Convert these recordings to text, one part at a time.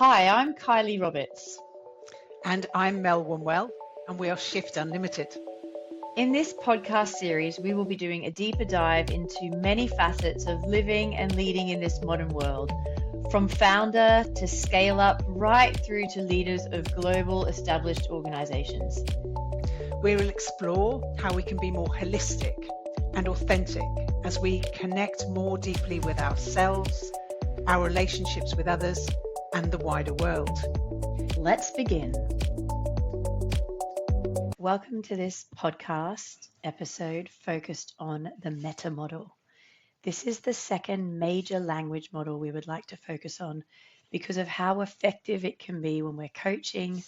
Hi, I'm Kylie Roberts. And I'm Mel Wunwell, and we are Shift Unlimited. In this podcast series, we will be doing a deeper dive into many facets of living and leading in this modern world, from founder to scale up, right through to leaders of global established organizations. We will explore how we can be more holistic and authentic as we connect more deeply with ourselves, our relationships with others, and the wider world. Let's begin. Welcome to this podcast episode focused on the meta model. This is the second major language model we would like to focus on because of how effective it can be when we're coaching,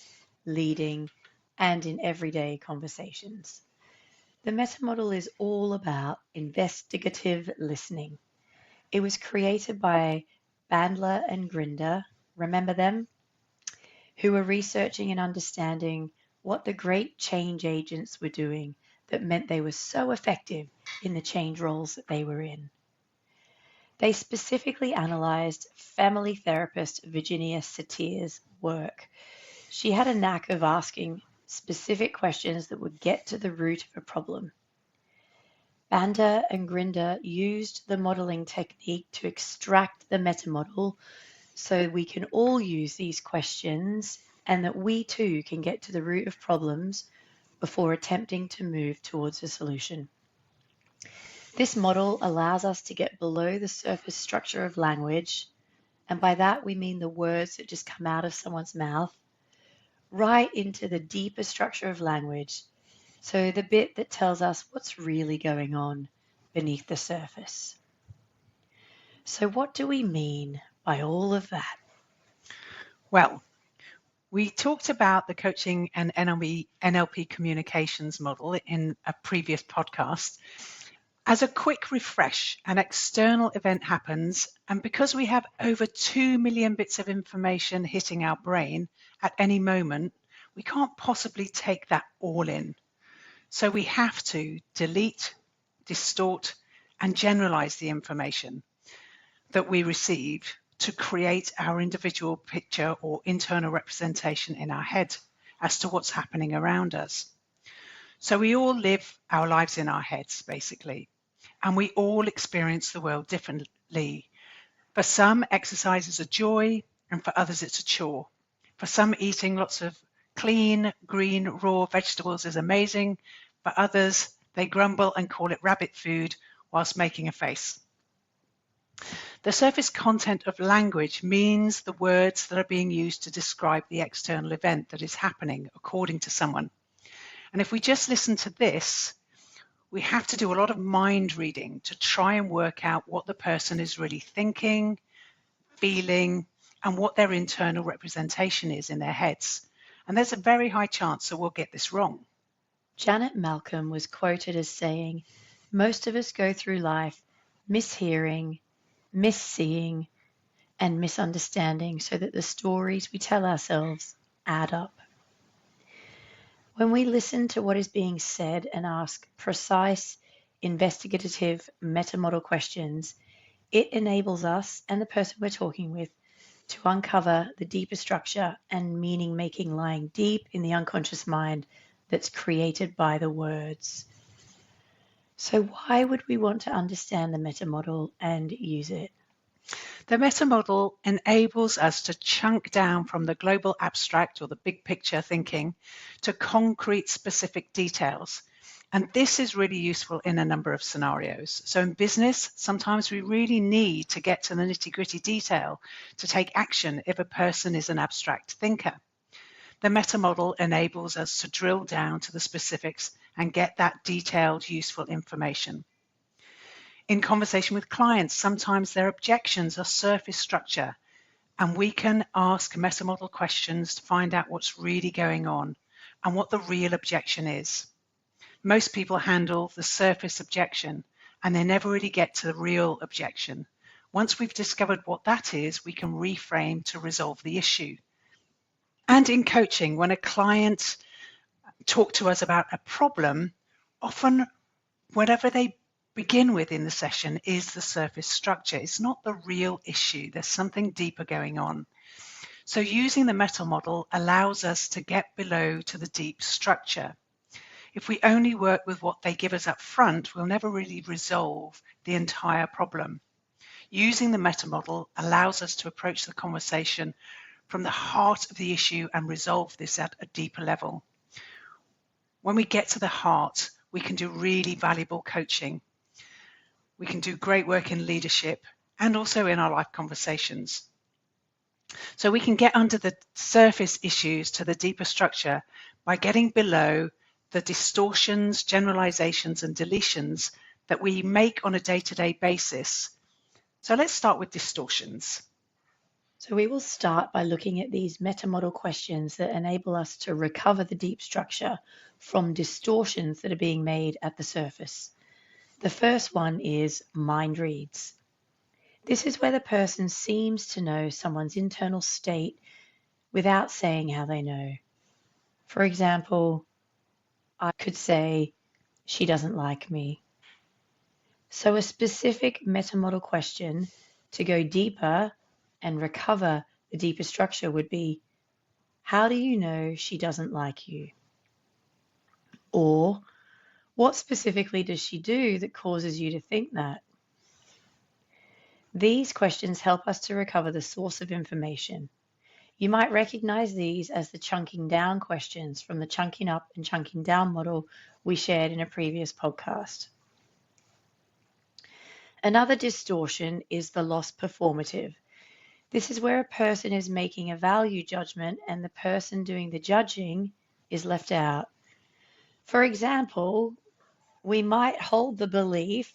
leading, and in everyday conversations. The meta model is all about investigative listening. It was created by Bandler and Grinder, remember them? Who were researching and understanding what the great change agents were doing that meant they were so effective in the change roles that they were in. They specifically analyzed family therapist Virginia Satir's work. She had a knack of asking specific questions that would get to the root of a problem. Bandler and Grinder used the modeling technique to extract the meta model so we can all use these questions and that we too can get to the root of problems before attempting to move towards a solution. This model allows us to get below the surface structure of language, and by that we mean the words that just come out of someone's mouth, right into the deeper structure of language, so the bit that tells us what's really going on beneath the surface. So what do we mean by all of that? Well, we talked about the coaching and NLP communications model in a previous podcast. As a quick refresh, an external event happens, and because we have over 2 million bits of information hitting our brain at any moment, we can't possibly take that all in. So we have to delete, distort, and generalize the information that we receive to create our individual picture or internal representation in our head as to what's happening around us. So we all live our lives in our heads, basically, and we all experience the world differently. For some, exercise is a joy, and for others, it's a chore. For some, eating lots of clean, green, raw vegetables is amazing. For others, they grumble and call it rabbit food whilst making a face. The surface content of language means the words that are being used to describe the external event that is happening according to someone. And if we just listen to this, we have to do a lot of mind reading to try and work out what the person is really thinking, feeling, and what their internal representation is in their heads. And there's a very high chance that we'll get this wrong. Janet Malcolm was quoted as saying, "Most of us go through life mishearing, misseeing, and misunderstanding so that the stories we tell ourselves add up." When we listen to what is being said and ask precise, investigative, meta-model questions, it enables us and the person we're talking with to uncover the deeper structure and meaning-making lying deep in the unconscious mind that's created by the words. So why would we want to understand the meta model and use it? The meta model enables us to chunk down from the global abstract or the big picture thinking to concrete specific details. And this is really useful in a number of scenarios. So in business, sometimes we really need to get to the nitty-gritty detail to take action if a person is an abstract thinker. The meta model enables us to drill down to the specifics and get that detailed, useful information. In conversation with clients, sometimes their objections are surface structure, and we can ask meta model questions to find out what's really going on and what the real objection is. Most people handle the surface objection and they never really get to the real objection. Once we've discovered what that is, we can reframe to resolve the issue. And in coaching, when a client talks to us about a problem, often whatever they begin with in the session is the surface structure. It's not the real issue. There's something deeper going on. So using the meta model allows us to get below to the deep structure. If we only work with what they give us up front, we'll never really resolve the entire problem. Using the meta model allows us to approach the conversation from the heart of the issue and resolve this at a deeper level. When we get to the heart, we can do really valuable coaching. We can do great work in leadership and also in our life conversations. So we can get under the surface issues to the deeper structure by getting below the distortions, generalizations, and deletions that we make on a day-to-day basis. So let's start with distortions. So we will start by looking at these meta-model questions that enable us to recover the deep structure from distortions that are being made at the surface. The first one is mind reads. This is where the person seems to know someone's internal state without saying how they know. For example, I could say, she doesn't like me. So a specific meta-model question to go deeper and recover the deeper structure would be, how do you know she doesn't like you? Or, what specifically does she do that causes you to think that? These questions help us to recover the source of information. You might recognize these as the chunking down questions from the chunking up and chunking down model we shared in a previous podcast. Another distortion is the lost performative. This is where a person is making a value judgment and the person doing the judging is left out. For example, we might hold the belief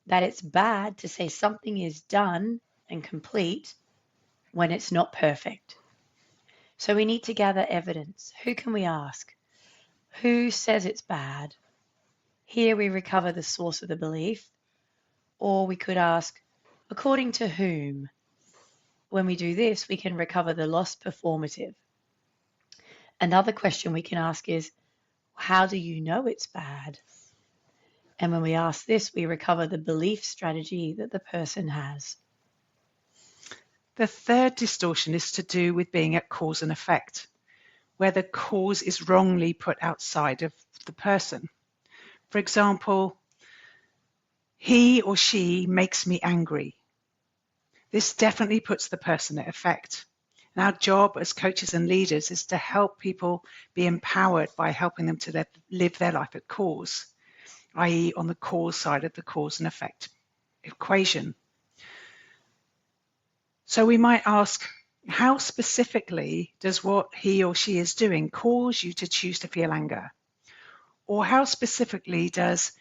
that it's bad to say something is done and complete when it's not perfect. So we need to gather evidence. Who can we ask? Who says it's bad? Here we recover the source of the belief. Or we could ask, according to whom? When we do this, we can recover the lost performative. Another question we can ask is, how do you know it's bad? And when we ask this, we recover the belief strategy that the person has. The third distortion is to do with being at cause and effect, where the cause is wrongly put outside of the person. For example, he or she makes me angry. This definitely puts the person at effect. And our job as coaches and leaders is to help people be empowered by helping them to live their life at cause, i.e. on the cause side of the cause and effect equation. So we might ask, how specifically does what he or she is doing cause you to choose to feel anger? Or how specifically does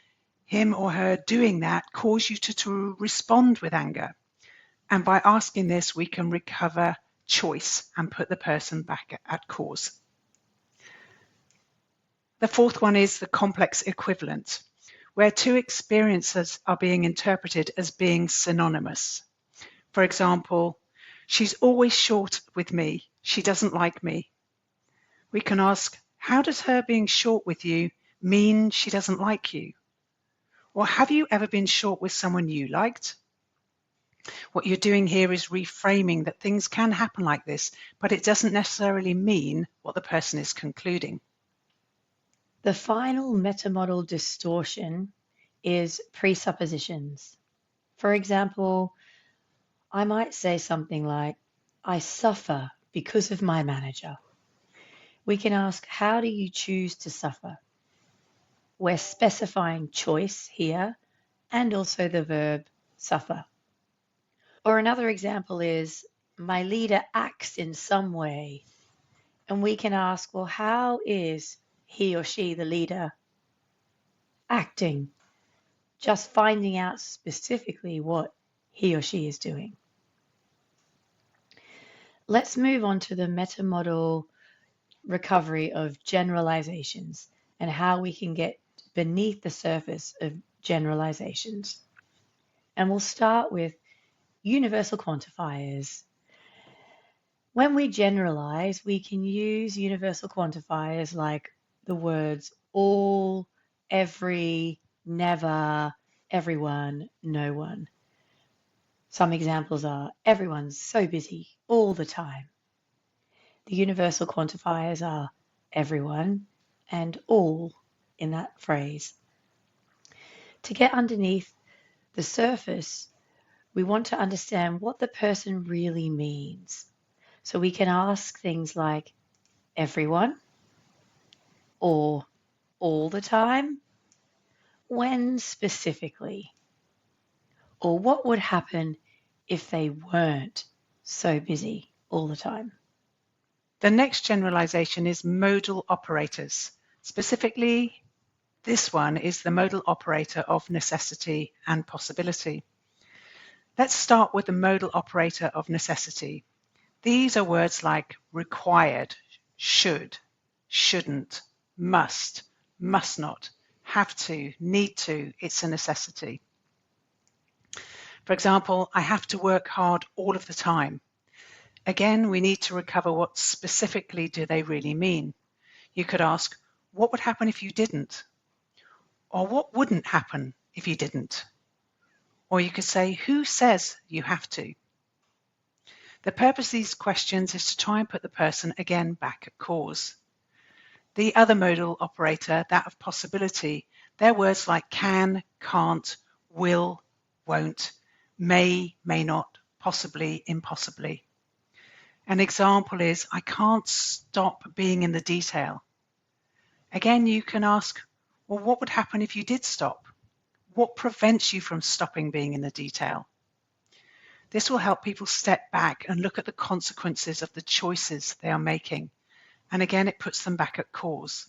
him or her doing that cause you to respond with anger? And by asking this, we can recover choice and put the person back at cause. The fourth one is the complex equivalent, where two experiences are being interpreted as being synonymous. For example, she's always short with me. She doesn't like me. We can ask, how does her being short with you mean she doesn't like you? Or have you ever been short with someone you liked? What you're doing here is reframing that things can happen like this, but it doesn't necessarily mean what the person is concluding. The final meta-model distortion is presuppositions. For example, I might say something like, I suffer because of my manager. We can ask, how do you choose to suffer? We're specifying choice here and also the verb suffer. Or another example is, my leader acts in some way. And we can ask, well, how is he or she, the leader, acting? Just finding out specifically what he or she is doing. Let's move on to the meta-model recovery of generalizations and how we can get beneath the surface of generalizations. And we'll start with universal quantifiers. When we generalize, we can use universal quantifiers like the words all, every, never, everyone, no one. Some examples are, everyone's so busy all the time. The universal quantifiers are everyone and all in that phrase. To get underneath the surface, we want to understand what the person really means. So we can ask things like everyone, or all the time, when specifically, or what would happen if they weren't so busy all the time. The next generalization is modal operators. Specifically, this one is the modal operator of necessity and possibility. Let's start with the modal operator of necessity. These are words like required, should, shouldn't, must not, have to, need to. It's a necessity. For example, I have to work hard all of the time. Again, we need to recover what specifically do they really mean. You could ask, what would happen if you didn't? Or what wouldn't happen if you didn't? Or you could say, who says you have to? The purpose of these questions is to try and put the person again back at cause. The other modal operator, that of possibility, they're words like can, can't, will, won't, may, may not, possibly, impossibly. An example is, I can't stop being in the detail. Again, you can ask, well, what would happen if you did stop? What prevents you from stopping being in the detail? This will help people step back and look at the consequences of the choices they are making. And again, it puts them back at cause.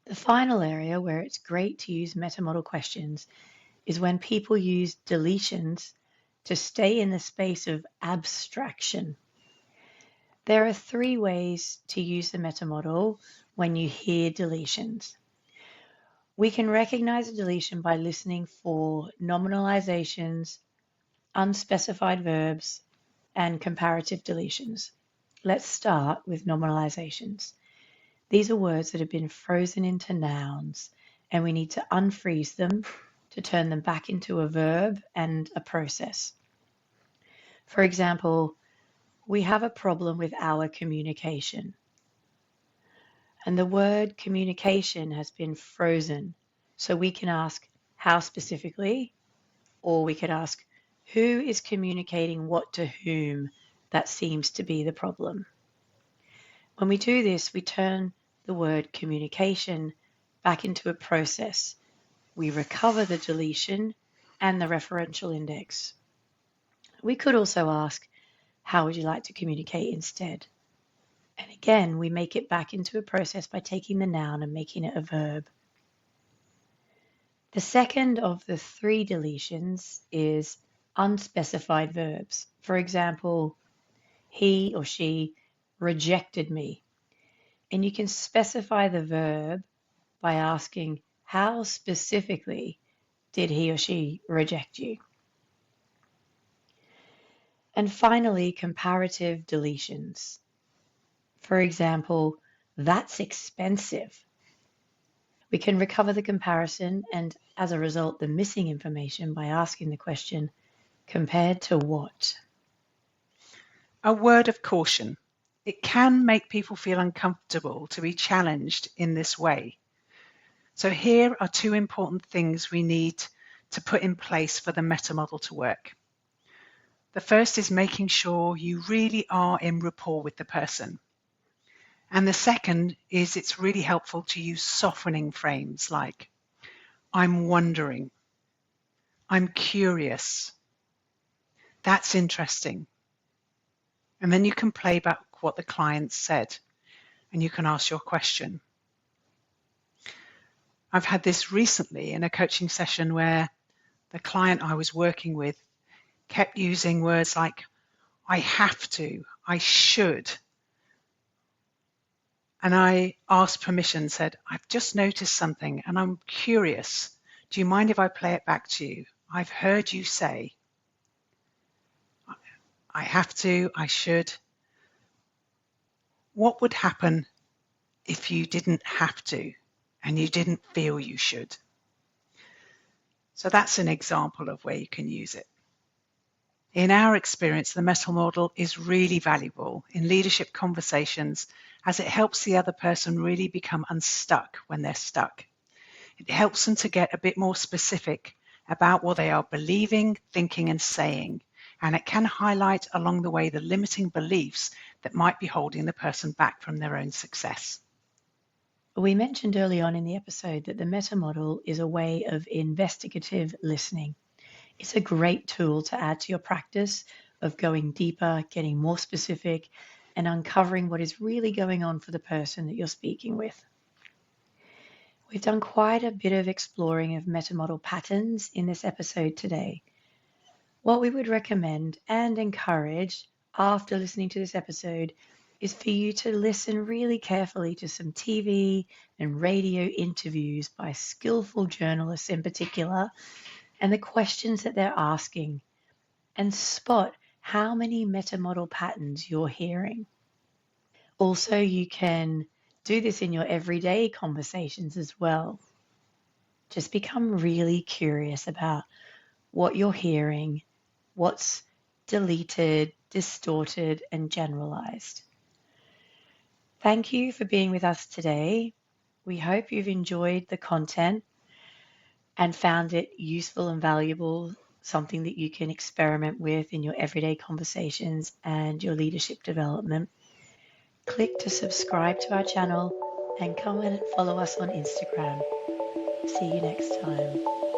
The final area where it's great to use metamodel questions is when people use deletions to stay in the space of abstraction. There are 3 ways to use the metamodel when you hear deletions. We can recognize a deletion by listening for nominalizations, unspecified verbs, and comparative deletions. Let's start with nominalizations. These are words that have been frozen into nouns, and we need to unfreeze them to turn them back into a verb and a process. For example, we have a problem with our communication. And the word communication has been frozen. So we can ask how specifically, or we could ask who is communicating what to whom. That seems to be the problem. When we do this, we turn the word communication back into a process. We recover the deletion and the referential index. We could also ask, how would you like to communicate instead? And again, we make it back into a process by taking the noun and making it a verb. The second of the 3 deletions is unspecified verbs. For example, he or she rejected me. And you can specify the verb by asking, how specifically did he or she reject you? And finally, comparative deletions. For example, that's expensive. We can recover the comparison and, as a result, the missing information by asking the question, compared to what? A word of caution. It can make people feel uncomfortable to be challenged in this way. So here are 2 important things we need to put in place for the meta model to work. The first is making sure you really are in rapport with the person. And the second is it's really helpful to use softening frames like, I'm wondering, I'm curious, that's interesting. And then you can play back what the client said and you can ask your question. I've had this recently in a coaching session where the client I was working with kept using words like, I have to, I should. And I asked permission, said, I've just noticed something and I'm curious. Do you mind if I play it back to you? I've heard you say, I have to, I should. What would happen if you didn't have to and you didn't feel you should? So that's an example of where you can use it. In our experience, the meta model is really valuable in leadership conversations as it helps the other person really become unstuck when they're stuck. It helps them to get a bit more specific about what they are believing, thinking, and saying, and it can highlight along the way the limiting beliefs that might be holding the person back from their own success. We mentioned early on in the episode that the meta model is a way of investigative listening. It's a great tool to add to your practice of going deeper, getting more specific, and uncovering what is really going on for the person that you're speaking with. We've done quite a bit of exploring of meta model patterns in this episode today. What we would recommend and encourage after listening to this episode is for you to listen really carefully to some TV and radio interviews by skillful journalists in particular, and the questions that they're asking, and spot how many meta model patterns you're hearing. Also, you can do this in your everyday conversations as well. Just become really curious about what you're hearing, what's deleted, distorted, and generalized. Thank you for being with us today. We hope you've enjoyed the content and found it useful and valuable, something that you can experiment with in your everyday conversations and your leadership development. Click to subscribe to our channel and come and follow us on Instagram. See you next time.